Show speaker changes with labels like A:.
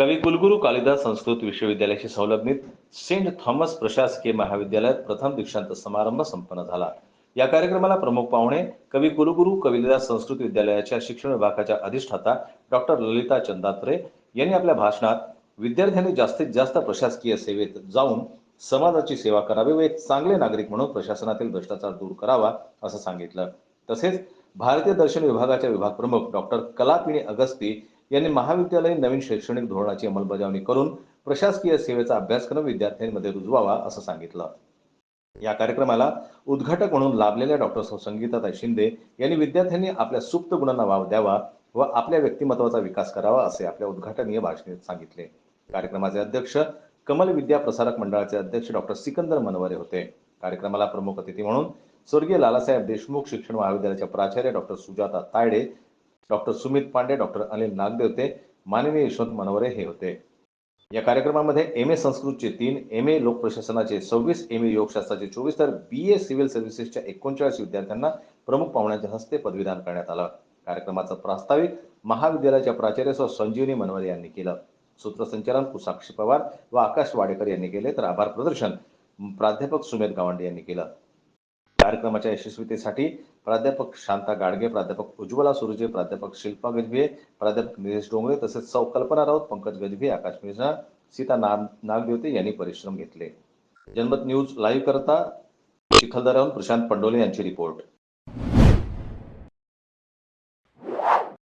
A: कवी कुलगुरू कालिदास संस्कृत विश्वविद्यालयाशी संलग्नित सेंट थॉमस प्रशासकीय महाविद्यालयात प्रथम दीक्षांत समारंभ संपन्न झाला. या कार्यक्रमाला प्रमुख पाहुणे कवी कुलगुरू कालिदास संस्कृत विद्यालयाच्या शिक्षण विभागाच्या अधिष्ठाता डॉक्टर ललिता चंदात्रे यांनी आपल्या भाषणात विद्यार्थ्यांनी जास्तीत जास्त प्रशासकीय सेवेत जाऊन समाजाची सेवा करावी व एक चांगले नागरिक म्हणून प्रशासनातील भ्रष्टाचार दूर करावा असं सांगितलं. तसेच भारतीय दर्शन विभागाच्या विभाग प्रमुख डॉक्टर कलापिनी अगस्ती यांनी महाविद्यालयीन नवीन शैक्षणिक धोरणाची अंमलबजावणी करून प्रशासकीय सेवेचा अभ्यासक्रम विद्यार्थ्यांमध्ये रुजवावा असं सांगितलं. या कार्यक्रमाला उद्घाटक म्हणून लाभलेल्या डॉक्टर संगीताताई शिंदे यांनी विद्यार्थ्यांनी आपल्या सुप्त गुणांना वाव द्यावा व आपल्या व्यक्तिमत्वाचा विकास करावा असे आपल्या उद्घाटनीय भाषणात सांगितले. कार्यक्रमाचे अध्यक्ष कमल विद्या प्रसारक मंडळाचे अध्यक्ष डॉक्टर सिकंदर मनवरे होते. कार्यक्रमाला प्रमुख अतिथी म्हणून स्वर्गीय लालासाहेब देशमुख शिक्षण महाविद्यालयाच्या प्राचार्य doctor Sujata Tayade, doctor Sumit Pande, doctor Anil Nagdevte, माननीय यशवंत मनवरे हे होते. या कार्यक्रमामध्ये एम ए संस्कृतचे 3, एम ए लोकप्रशासनाचे 26, एम ए योगशास्त्राचे 24 तर BA सिव्हिल सर्व्हिसेसच्या 39 विद्यार्थ्यांना प्रमुख पाहुण्यांच्या हस्ते पदवीदान करण्यात आलं. कार्यक्रमाचं प्रास्ताविक महाविद्यालयाच्या प्राचार्य सौ संजीवनी मनवरे यांनी केलं. सूत्रसंचालन साक्षी पवार व आकाश वाडेकर यांनी केले तर आभार प्रदर्शन प्राध्यापक सुमेध गावंडे यांनी केलं. कार्यक्रमाच्या यशस्वीतेसाठी प्राध्यापक शांता गाडगे, प्राध्यापक उज्ज्वला सुरजे, प्राध्यापक शिल्पा गजभिये, प्राध्यापक निलेश डोंगरे तसेच सौ कल्पना राऊत, पंकज गजभिये, आकाश मिश्रा, सीता नागदेवते यांनी परिश्रम घेतले. जनमत न्यूज लाईव्ह करता चिखलदऱ्याहून प्रशांत पंडोले यांची रिपोर्ट.